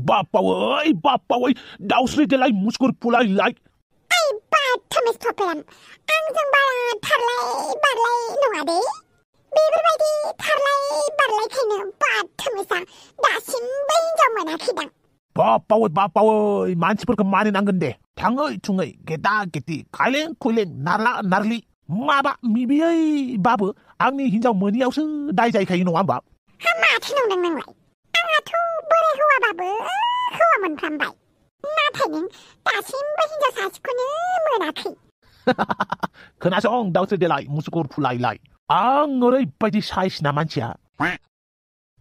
बापावै दाउस्रि देलाय मुसुर फुलायलाय ओइ बा थमेस थपेराम आंजों बारा थारलाय बारलाय नङा दे बेफोरबायदि थारलाय बारलायखायनो बा थमेसा दासिमबो हिनजाव मोनाखैदां बापावै मानसिफोरखौ मानिनांगोन दे थाङै थुङै गेदा गेदि खायलें खुइलें नारला नारलि माबा मिबियै बाबो आंनि हिनजाव मोनियावसो दाय जायखायो नङा होमबा हा माथो नंदों नोंलाय आंहाथ' बोराय हौवाबाबो हौवा मोनफ्रामबाय नाथाय नों दासिमबो हिनजाव सासेखौनो मोनाखै खोनासं दाउस्रि देलाय मुसुर फुलायलाय आं ओरैबायदि साइसना मानसिया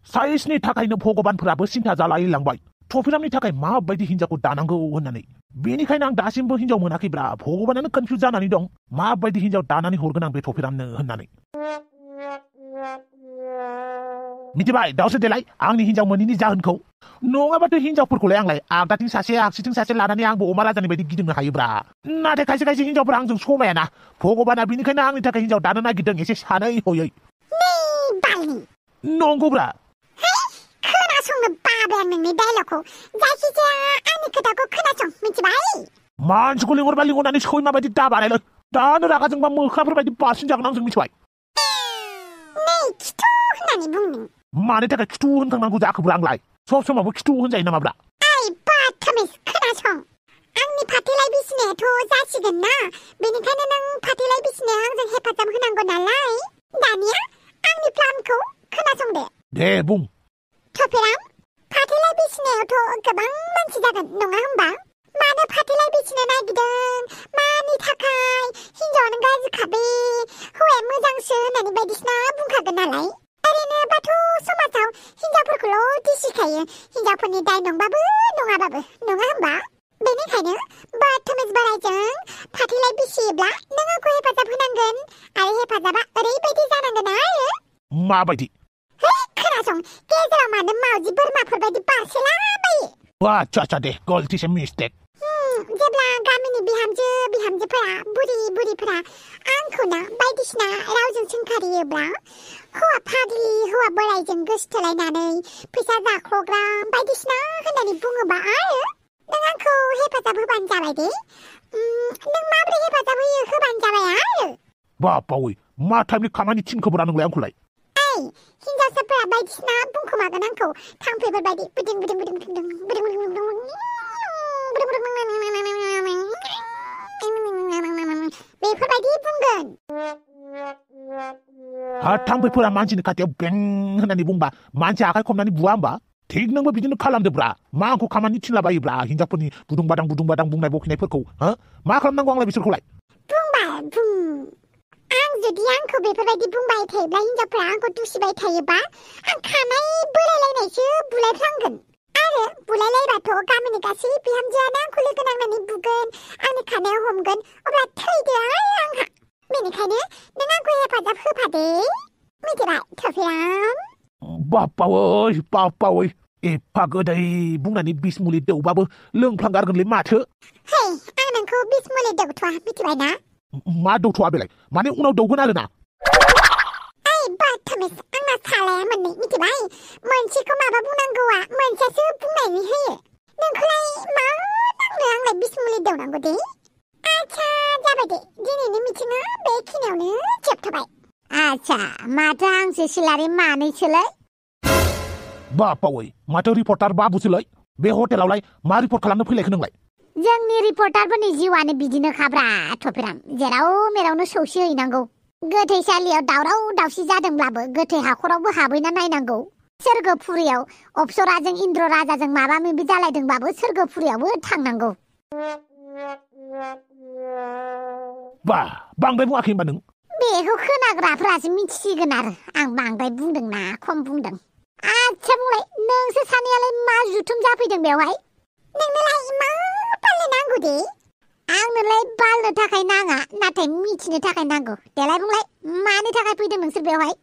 साइसनि थाखायनो भगबानफोराबो सिन्था जालायलांबाय थफिरामनि थाखाय माबायदि हिनजावखौ दानांगौ होननानै बेनिखायनो आं दासिमबो हिनजाव मोनाखैब्रा भगबानानो कनफ्यूज जानानै दं माबायदि हिनजाव दानानै हरगोन आं बे थफिरामनो होननानै मिथिबाय दाउस्रि देलाय आंनि हिनजाव मोनिनि जाहोनखौ नङाबाथ' हिनजावफोरखौलाय आंलाय आगदाथिं सासे आगसिथिं सासे लानानै आंबो अमा राजानि बायदि गिदिंनो हायोब्रा नाथाय खायसे खायसे हिनजावफोरा आंजों समायाना भगबाना बेनिखायनो आंनि थाखाय हिनजाव दानो नागिरदों एसे सानै हयै नंगौब्रा खोनासंनो बाबाय नोंनि डायलगखौ जायखिजाया आंनि खोथाखौ खोनासं मिथिबाय मानसिखौ लिंहरबा लिंहरनानै सैमा बायदि दाबानायलै दानो रागा जोंबा मोख्राफोर बायदि बारसिन जागोन आंजों मिथिबाय नै खिथु होननानै बुंदों मानि थाखाय खिथु होनखांनांगौ जाखोब्रा आंलाय सब समावबो खिथु होनजायो नामाब्रा ओइ बाथामिस खोनासं आंनि फाथैलाय बिसिनायाथ' जासिगोन ना बेनिखायनो नों फाथैलाय बिसिनायाव आंजों हेफाजाब होनांगौ नालाय दानिया आंनि प्लानखौ खोनासं दे बुं थफिराम फाथैलाय बिसिनायावथ' गोबां मानसि जागोन नङा होमबा मानो फाथैलाय बिसिनो नागिरदों मानि थाखाय हिनजावानो गाज्रिखाबे हौवाया मोजांसो होननानै बायदिसिना बुंखागोन नालाय ओरैनोबाथ' समाजाव हिनजावफोरखौल' दुसिखायो हिनजावफोरनि दाय नंबाबो नङाबाबो नङा होमबा बेनिखायनो बाथामिस बोरायजों फाथैलाय बिसियोब्ला नों आंखौ हेफाजाब होनांगोन आरो हेफाजाबा ओरैबायदि जानांगोन आरो माबायदि खोनासं गेजेराव मानो मावजि बोरमाफोर बायदि बारसोलाबायो आच्छा दे गलतिसे मिस्टेक जेब्ला गामिनि बिहामजोफोरा बुरिफोरा आंखौनो बायदिसिना रावजों सोंखारियोब्ला हौवा फाग्लि हौवा बोरायजों गोसोथोलायनानै फैसा जाख्ल'ग्रा बायदिसिना होननानै बुङोबा आरो नों आंखौ हेफाजाब होबानो जाबाय दे नों माबोरै हेफाजाब होयो होबानो जाबाय आरो बापावै मा टाइपनि खामानि थिनखोब्रा नोंलाय आंखौलाय हिनजावसाफोरा बायदिसिना बुंखोमागोन आंखौ थांफैफोर बायदि बेफोरबायदि बुंगोन थांफैफोरा मानसिनि खाथियाव बें होननानै बुंबा मानसि आखाइ खबनानै बुवा होमबा थिग नोंबो बिदिनो खालामदोब्रा मा आंखौ खामानि थिनलाबायोब्रा हिनजावफोरनि बुदुं बादां बुंनाय बखिनायफोरखौ मा खालामनांगौ आंलाय बिसोरखौलाय आं जुदि आंखौ बेफोरबायदि बुंबाय थायोब्ला हिनजावफोरा आंखौ दुसिबाय थायोबा आं खानाय बोलायलायनायसो बुलायफ्लांगोन आरो बुलायलायबाथ' गामिनि गासै बिहामजोआनो आंखौ लोगो नांनानै बुगोन आंनि खानायाव हमगोन अब्ला थैदो आंहा बेनिखायनो नों आंखौ हेफाजाब होफादे मिथिबाय थफिराम बापावै एफा गोदै बुंनानै बिस मुलि दौबाबो लोंफ्लांगारगोनलै माथो आं नोंखौ बिस मुलि दौथ'वा मिथिबाय ना मा दौथ'वा बेलाय माने उनाव दौगोन आरोना ओइ बाथामिस आंना सालाया मोननै मिथिबाय मोनसेखौ माबा बुंनांगौआ मोनसेसो बुंनानै होयो नोंखौलाय मा नांनो आंलाय बिस मुलि दौनांगौ दे आच्छा जाबाय दे दिनैनि मिथिङा बेखिनियावनो जोबथ'बाय आच्छा माथो आंसो सिलारि मानैसोलाय बापावै माथो रिपर्टार बाबुसोलाय बे हटेलावलाय मा रिपर्ट खालामनो फैलायखो नोंलाय जोंनि रिपर्टारफोरनि जिउआनो बिदिनो खाब्रा थफिराम जेराव मेरावनो सौसि हैनांगौ गोथैसालियाव दावराव दावसि जादोंब्लाबो गोथै हाखरावबो हाबैना नायनांगौ सोरगोफुरियाव अप्सराजों इन्द्र राजाजों माबा माबि जालायदोंबाबो सोरगोफुरियावबो थांनांगौ बांद्राय बुङाखै होनबा नों बेखौ खोनाग्राफ्रासो मिथिसिगोन आरो आं बांद्राय बुंदोंना खम बुंदों आच्छा बुंलाय नोंसोर सानैयालाय मा जुथुम जाफैदों बेवहाय नोंनोलाय मा बालनो नांगौ दे आंनोलाय बालनो थाखाय नाङा नाथाय मिथिनो थाखाय नांगौ देलाय बुंलाय मानि थाखाय फैदों नोंसोर बेवहाय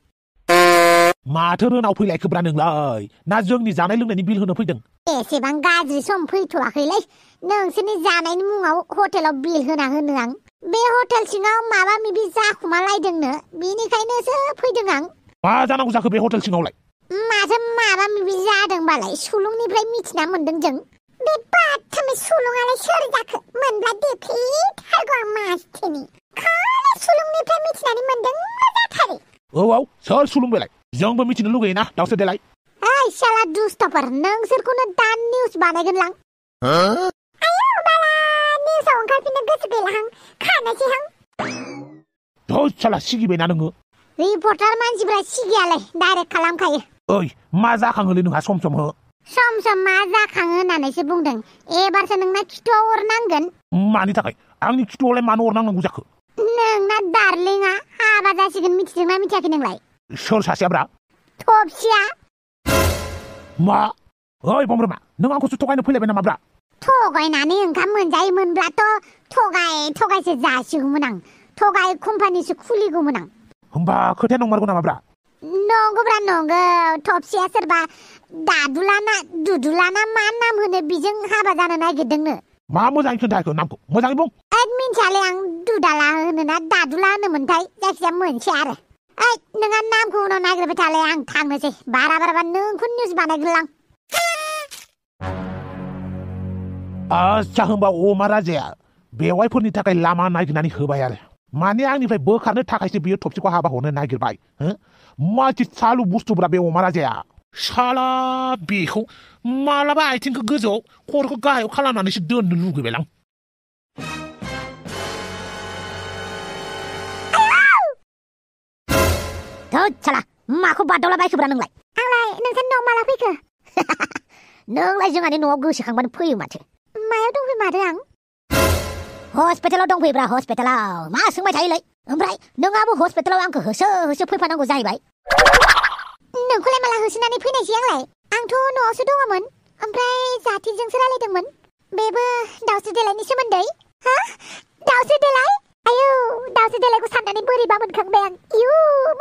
माथो रोनाव फैलायखोब्रा नोंलाय ना जोंनि जानाय लोंनायनि बिल होनो फैदों एसेबां गाज्रि सम फैथ'वाखैलै नोंसोरनि जानायनि मुङाव हटेलाव बिल होना होनो आं बे हटेल सिङाव माबा माबि जाखुमालायदोंनो बेनिखायनोसो फैदों आं मा जानांगौ जाखो बे हटेल सिङावलाय माथो माबा माबि जादोंबालाय सुलुंनिफ्राय मिथिना मोनदों जों बे बाथामै सुलुङालाय सोर जाखो मोनब्ला देफेथारगौ आं मासथेनि खालि सुलुंनिफ्राय मिथिनानै मोनदों जाथारै औ सोर सुलुं बेलाय जोंबो मिथिनो लुगैयोना दाउस्रि देलाय ओइ साला दुस्थफोर नोंसोरखौनो दा निउस बानायगोनलां आयौ बाला निउसाव ओंखारफिननो गोसो गैलाहां खानोसैहां थोद साला सिगिबायना नोङो रिपर्टार मानसिफ्रा सिगियालाय डाइरेक्ट खालामखायो ओइ मा जाखाङोलै नोंहा सम सम हो सम मा जाखाङो होननानैसो बुंदों एबारसो नोंना खिथुआव अरनांगोन मानि थाखाय आंनि खिथुआवलाय मानो अरनांगौ जाखो नोंना दार्लिंआ हाबा जासिगोन मिथिदोंना मिथियाखै नोंलाय सोर सासेयाब्रा थबसिया मा ओइ बमब्रमा नों आंखौसो थगायनो फैलायबाय नामाब्रा थगायनानै ओंखाम मोनजायोमोनब्लाथ' थगायसो जासिगौमोन आं थगाय कम्पानिसो खुलिगौमोन आं होमबा खोथाया नंमारगौ नामाब्रा नंगौब्रा नंगौ थबसिया सोरबा दुदुलाना मा नाम होनो बिजों हाबा जानो नागिरदोंनो मा मोजाङै खोन्थाखो नामखौ मोजाङै बुं मिन्थियालै आं दुदाला होनोना दादुला होनोमोनथाय जायखिजाया मोनसे आरो ओइ नोंहा नामखौ उनाव नागिरबाय थालाय आं थांनोसै बारा नोंखौ निउस बानायग्रोलां आच्छा होमबा अमा राजाया बेवाइफोरनि थाखाय लामा नागिरनानै होबाय आरो माने आंनिफ्राय बोखारनो थाखायसो बियो थबसिखौ हाबा हरनो नागिरबाय माथि सालु बुस्थुब्रा बे अमा राजाया साला बेखौ मालाबा आथिंखौ गोजौआव खर'खौ गाहायाव खालामनानैसो दोननो लुगैबायलां थोद साला माखौ बादावला बायखोब्रा नोंलाय आंलाय नोंसोर न'आव माला फैखो नोंलाय जोंहानि न'आव गोसोखांबानो फैयो माथो मायाव दंफैमारो आं हस्पिटालाव दंफैब्रा हस्पिटालाव मा सोंबाय थायोलै ओमफ्राय नोंहाबो हस्पिटालाव आंखौ होसो फैफानांगौ जाहैबाय नोंखौलाय माला होसोनानै फैनायसै आंलाय आंथ' न'आवसो दङमोन ओमफ्राय जाथिजोंसो रायलायदोंमोन बेबो दाउस्रि देलायनि सोमोन्दै हा दाउस्रि देलाय आयौ दाउस्रि देलायखौ साननानै बोरैबा मोनखांबाय आं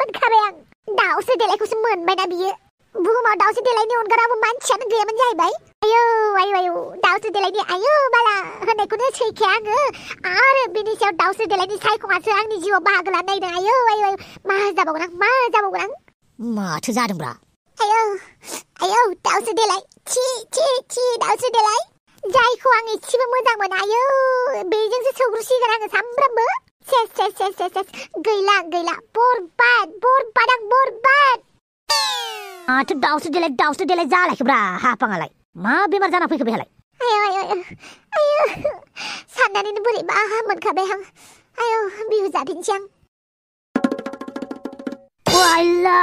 मोनखाबाय आं दाउस्रि देलायखौसो मोनबायना बियो बुहुमाव दाउस्रि देलायनि अनगा रावबो मानसियानो गैयामोन जाहैबाय आयौ दाउस्रि देलायनि आयौ बाला होननायखौनो सैखाया आङो आरो बिनि सायाव दाउस्रि देलायनि सायखङासो आंनि जिउआव बाहागो लानो नागिरदों आयौ मा जाबावगोन आं माथो जादोंब्रा आयौ दाउस्रि देलाय छी दाउस्रि देलाय जायखौ आं एसेबो मोजां मोना आयौ बेजोंसो सौग्रुसिगोन आङो सामफ्रामबो सेस गैला बरबाद आं बरबाद माथो दाउस्रि देलाय जालायखोब्रा हाफाङालाय मा बेमार जाना फैखो बेहालाय आयौ साननानैनो बोरैबा मोनखाबाय आं आयौ बिहु जाफिनसै आं वाला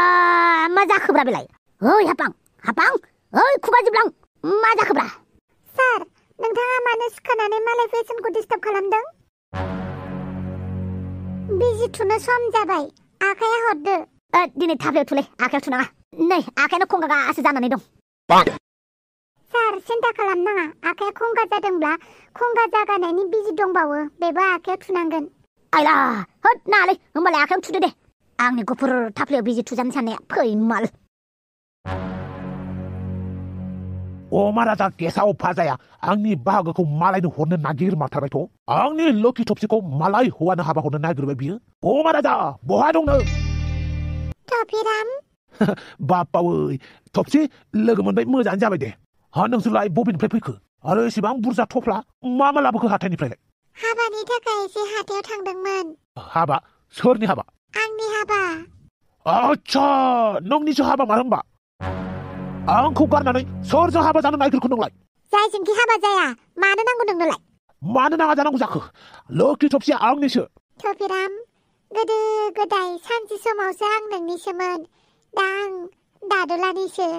मा जाखोब्रा बेलाय ओइ हापां ओइ खुगा जोबलां मा जाखोब्रा सार नोंथाङा मानो सिखारनानै मालाय पेसेन्टखौ डिस्टार्ब खालामदों बिजि थुनो सम जाबाय आखाया हरदो दिनै थाफ्लायाव थुलै आखायाव थुनाङा नै आखायानो खंगा गासो जानानै दं सार सिन्था खालामनाङा आखाया खंगा जादोंब्ला खंगा जागानायनि बिजि दंबावो बेबो आखायाव थुनांगोन आयला होद नालै होमबालाय आखायाव थुदो दे आंनि गुफुर थाफ्लायाव बिजि थुजानो साननाया फैमाल अमा राजा गेसाव फाजाया आंनि बाहागोखौ मालायनो हरनो नागिरमारथारबायथ' आंनि लोखि थबसिखौ मालाय हौवानो हाबा हरनो नागिरबाय बियो अमा राजा बहा दंनो थफिराम बापावै थबसि लोगो मोनबाय मोजाङानो जाबाय दे हा नोंसोरलाय बबेनिफ्राय फैखो आरो एसेबां बुरजा थफ्ला मा लाबोखो हाथायनिफ्रायलाय हाबानि थाखाय एसे हाथायाव थांदोंमोन हाबा सोरनि हाबा आंनि हाबा आच्छा नोंनिसो हाबा मार होमबा आंखौ गारनानै सोरजों हाबा जानो नागिरखो नोंलाय जायजोंखि हाबा जाया मानो नांगौ नोंनोलाय मानो नाङा जानांगौ जाखो लोखि थबसिया आंनिसो थफिराम गोदो गोदाय सानसे समावसो आं नोंनिसोमोन दा आं दादुलानिसो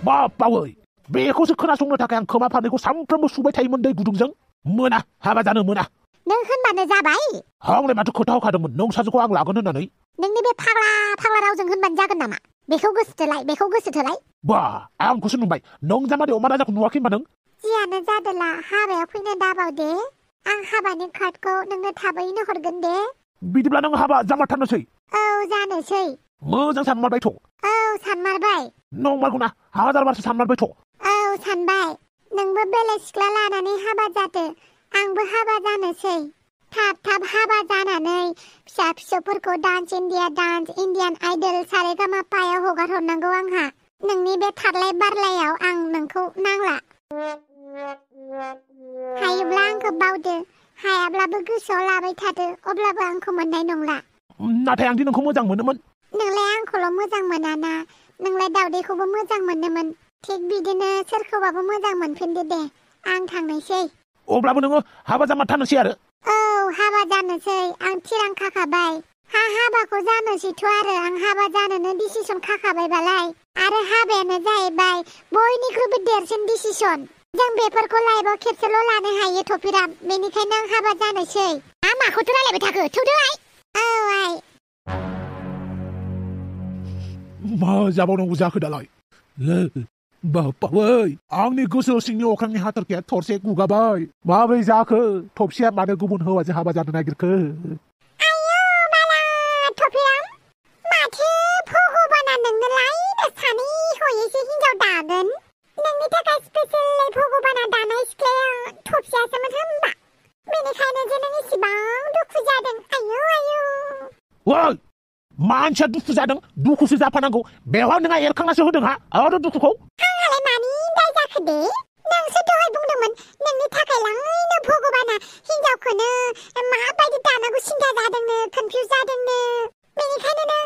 बापावै बेखौसो खोनासंनो थाखाय आं खोमा फारनैखौ सानफ्रोमबो सुबाय थायोमोन दै गुदुंजों मोना हाबा जानो मोना नों होनबानो जाबाय आंलाय माथो खोथा होखादोंमोन नोंसाजोखौ आं लागोन होननानै नोंनि बे फाग्ला रावजों होनबानो जागोन नामा बेखौ गोसोथोलाय बा आंखौसो नुबाय नों जामादै अमा राजाखौ नुवाखै होनबा नों जियानो जादोला हाबायाव फैनो दाबाव दे आं हाबानि कार्डखौ नोंनो थाबैनो हरगोन दे बिदिब्ला नों हाबा जामारथारनोसै औ जानोसै मोजां सानमारबायथ' औ सानमारबाय नंमारगौना 1000 बारसो सानमारबायथ' औ सानबाय नोंबो बेलेग सिख्ला लानानै हाबा जादो आंबो हाबा जानोसै थाब हाबा जानानै फिसा फिसौफोरखौ dance India dance Indian idol सारेगामापायाव हगार हरनांगौ आंहा नोंनि बे थारलाय बारलायाव आं नोंखौ नांला हायोब्ला आंखौ बावदो हायाब्लाबो गोसोआव लाबाय थादो अब्लाबो आंखौ मोननाय नंला नाथाय आंदि नोंखौ मोजां मोनोमोन नोंलाय आंखौल' मोजां मोनाना नोंलाय दावदैखौबो मोजां मोनोमोन थिग बिदिनो सोरखौबाबो मोजां मोनफिनदो दे आं थांनोसै अब्लाबो नोङो हाबा जामारथारनोसै आरो औ हाबा जानोसै आं थिरांखा खाबाय हाबाखौ जानोसैथ' आरो आं हाबा जानोनो डिसिसन खाखाबायबालाय आरो हाबायानो जाहैबाय बयनिख्रुइबो देरसिन डिसिसन जों बेफोरखौ लाइफआव खेबसेल' लानो हायो थफिराम बेनिखायनो आं हाबा जानोसै माखौथो रायलायबाय थाखो थौदो आइ औ आइ मा जाबावनांगौ जाखो दालाय बावै आंनि गोसो सिंनि अख्रांनि हाथरखिया थरसे गुगाबाय माबोरै जाखो थफसिया मानो गुबुन हौवाजों हाबा जानो नागिरखो आयौ बाला थफिराम माथो भगबाना नोंनोलाय सानै हयैसो हिनजाव दागोन नोंनि थाखाय स्पेसियलै भगबाना दानाय सिख्लाया थफसियासोमोन होमबा बेनिखायनो जे नों इसिबां दुखु जादों आयौ ओइ मानसिया दुखु जादों दुखुसो जाफानांगौ बेवहाय नोंहा एरखांनासो होदों हा आरो दुखुखौ आंहालाय मानि दाय जाखो दे नोंसो दहाय बुंदोंमोन नोंनि थाखाय लायनो भगबाना हिनजावखौनो माबायदि दानांगौ सिन्था जादोंनो कनफिउज जादोंनो बेनिखायनो नों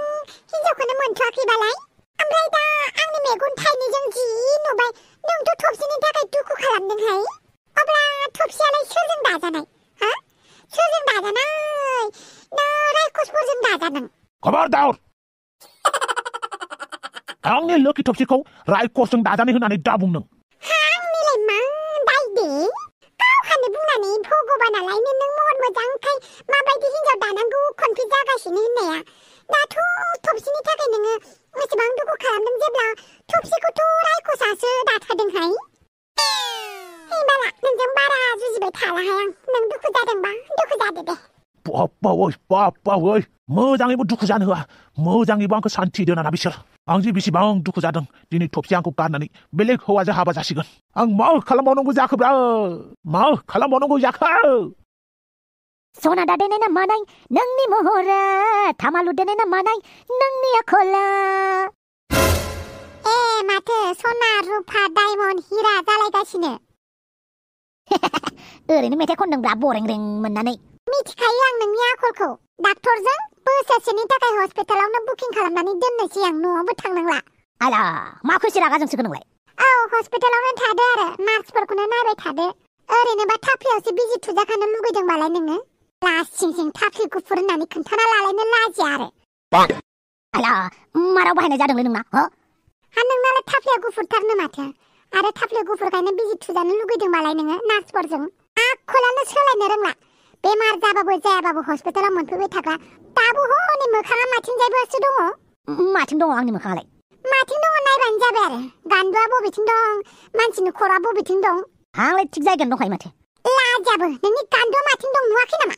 हिनजावखौनो मोनथ'वाखैबालाय ओमफ्राय दा आंनि मेगन थाइनैजों जि नुबाय नोंथ' थफसिनि थाखाय दुखु खालामदोंहाय अब्ला थफसियालाय सोरजों दाजानाय हा सोरजों दाजानाय ना रायखसफोरजों दाजादों खबरदार आंनि लोखि थफसिखौ रायखसजों दाजानाय होननानै दाबुं नों आंनिलाय मा दाय दे गावहानो बुंनानै भगबानालायनो नों महर मोजांखाय माबायदि हिनजाव दानांगौ कनफिउज जागासिनो होननाया दाथ' थफसिनि थाखाय नोङो एसेबां दुखु खालामदों जेब्ला थफसिखौथ' रायखसासो दाथारदोंहाय बाला नोंजों बारा जुजिबाय थालाहाय आं नों दुखु जादोंबा दुखु जादो दे बावै मोजाङैबो दुखु जानो होआ मोजाङैबो आंखौ सान्थि दोना बिसोर आं जे बेसेबां दुखु जादों दिनै थफसिया आंखौ गारनानै बेलेग हौवाजों हाबा जासिगोन आं मा खालामबावनांगौ जाखोब्रा मा खालामबावनांगौ जाखो सना दादेनाय ना मानाय नोंनि महरा थामालु देनाय ना मानाय नोंनि आखला माथो सना रुफा डायमन्ड हिरा जालायगासिनो ओरैनो मेथाइ खनदोंब्रा बरें रें मोननानै मिथिखायो आं नोंनि आखलखौ डाक्टरजों बोसोरसेनि थाखाय हस्पिटालावनो बुकिं खालामनानै दोननोसै आं न'आवबो थांनांला आला मा खुसि रागा जोंसो नोंलाय औ हस्पिटालावनो थादो आरो नार्सफोरखौनो नायबाय थादो ओरैनोबा थाफ्लियावसो बिजि थुजाखानो लुगैदोंबालाय नोङो लासिं सिं थाफ्लि गुफुर होननानै खोन्थाना लालायनो लाजिया आरो आला माराव बाहायनाय जादोंलै नोंना हा नोंनालाय थाफ्लिया गुफुरथारनो माथो आरो थाफ्लिया गुफुरखायनो बिजि थुजानो लुगैदोंबालाय नोङो नार्सफोरजों आखलानो सोलायनो रोंला बेमार जाबाबो जायाबाबो हस्पिटालाव मोनफैबाय थाग्रा दाबो हनै मोखाङा माथिंजायबोसो दङ माथिं दङ आंनि मोखाङालाय माथिं दङ नायबानो जाबाय आरो गान्दुआ बबेथिं दं मानसिनि खर'आ बबेथिं दं आंलाय थिग जायगायावनो दंखायो माथो लाजाबो नोंनि गान्दुआ माथिं दं नुवाखै नामा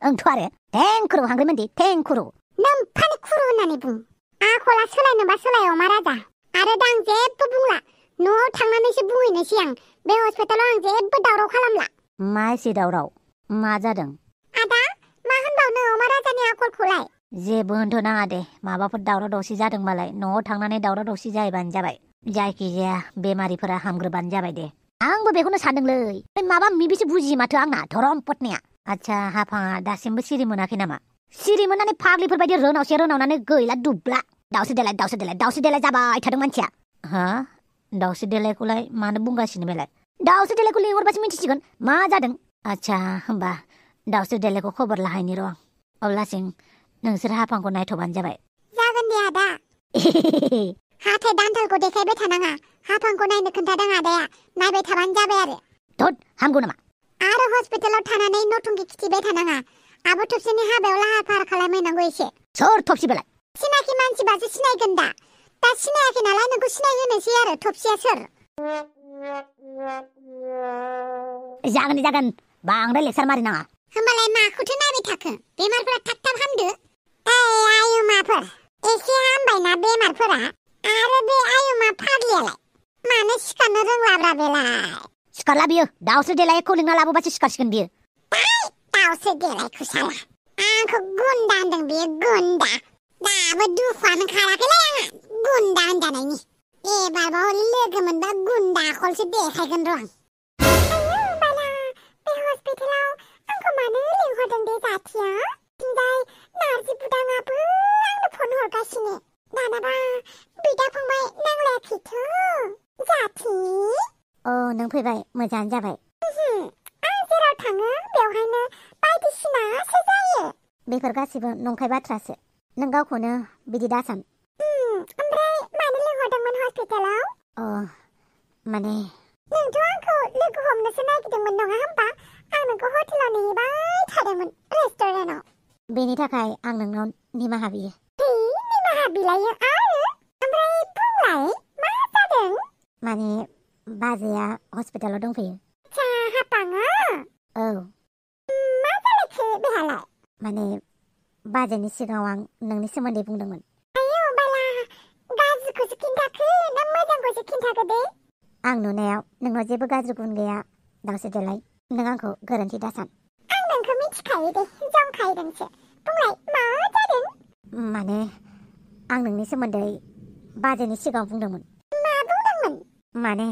ओंथ' आरो थेंखुरु हांग्रिमोनदि थेंखुरु नोम्फानि खुरु होननानै बुं आखला सोलायनोबा सोलाय अमा राजा आरो दा आं जेबो बुंला न'आव थांनानैसो बुंहैनोसै आं बे हस्पिटालाव आं जेबो दावराव खालामला मा एसे दावराव मा जादों आदा मा होनबावनो अमा राजानि आखलखौलाय जेबो होनथ' नाङा दे माबाफोर दावराव दावसि जादोंबालाय न'आव थांनानै दावराव दावसि जाहैबानो जाबाय जायखिजाया बेमारिफोरा हामग्रोबानो जाबाय दे आंबो बेखौनो सानदोंलै माबा मिबिसो बुजियो माथो आंना धरम पत्निया आच्छा हाफाङा दासिमबो सिरि मोनाखै नामा सिरि मोननानै फाग्लिफोरबायदि रोनावनानै गैला दुब्ला दाउसो देलाय जाबाय थादों मानसिया हा दाउसो देलायखौलाय मानो बुंगासिनो बेलाय दाउसो देलायखौ लिंहरबासो मिथिसिगोन मा जादों आच्छा होमबा दाउसो देलायखौ खबर लाहैनि र' अब्लासिम नोंसोर हाफांखौ नायथ'बानो जाबाय जागोन दे आदा हाथाय दान्थालखौ देखायबाय थानाङा हाफांखौ नायनो खोन्थादों आदाया नायबाय थाबानो जाबाय आरो धद हामगौ नामा आरो हस्पिटालाव थानानै नथुंखि खिथिबाय थानाङा आबो थफसिनि हाबायाव लाहार फाहार खालामहैनांगौ एसे सोर थफसि बेलाय सिनाखि मानसिबासो सिनायगोन दा सिनायाखै नालाय नोंखौ सिनायहोनोसै आरो थफसिया सोर जागोन बांद्राय लेक्सार मारि नाङा होमबालाय माखौथो नायबाय थाखो बेमारफोरा थाब हामदो आयुमाफोर एसे हामबायना बेमारफोरा आरो बे आयुमा फाग्लियालाय मानो सिखारनो रोंलाब्रा बेलाय सिखारला बियो दाउसो देलायखौ लिंना लाबोबासो सिखारसिगोन बियो दाउसो देलायखौ साला आंखौ गुन्दा होनदों बेयो गुन्दा दाबो दुखुआनो खाराखैलै आंहा गुन्दा होनजानायनि एबारबा हले लोगो मोनबा गुन्दा आखलसो देखायगोन र' आं आयौ बाला बे हस्पिटालाव आंखौ मानो लिंहरदों दे जाथिया थिंजाय नारजि बुदाङाबो आंनो फन हरगासिनो दानाबा बिदा फंबाय नांलायाखैथ' जाथि नों फैबाय मोजाङानो जाबाय आं जेराव थाङो बेवहायनो बायदिसिनासो जायो बेफोर गासिबो नंखाय बाथ्रासो नों गावखौनो बिदि दासान ओमफ्राय मानो लिंहरदोंमोन हस्पिटालाव माने नोंथ' आंखौ लोगो हमनोसो नागिरदोंमोन नङा होमबा आं नोंखौ हटेलाव नेबाय थादोंमोन रेस्टुरेन्टाव बेनि थाखाय आं नोंनाव निमाहा बियो निमाहा बिलायो आरो ओमफ्राय बुंलाय मा जादों माने बाजैया हस्पिटालाव दंफैयो हापाङा औ मा जालायखो बेहालाय माने बाजैनि सिगाङाव आं नोंनि सोमोन्दै बुंदोंमोन आयौ बाला गाज्रिखौसो खिन्थाखो ना मोजांखौसो खिन्थाखो दे आं नुनायाव नोंनाव जेबो गाज्रि गुन गैया दाउसो देलाय नों आंखौ गोरोन्थि दासान आं नोंखौ मिथिखायो दे जंखायदोंसो बुंलाय मा जादों माने आं नोंनि सोमोन्दै बाजैनि सिगाङाव बुंदोंमोन मा बुंदोंमोन माने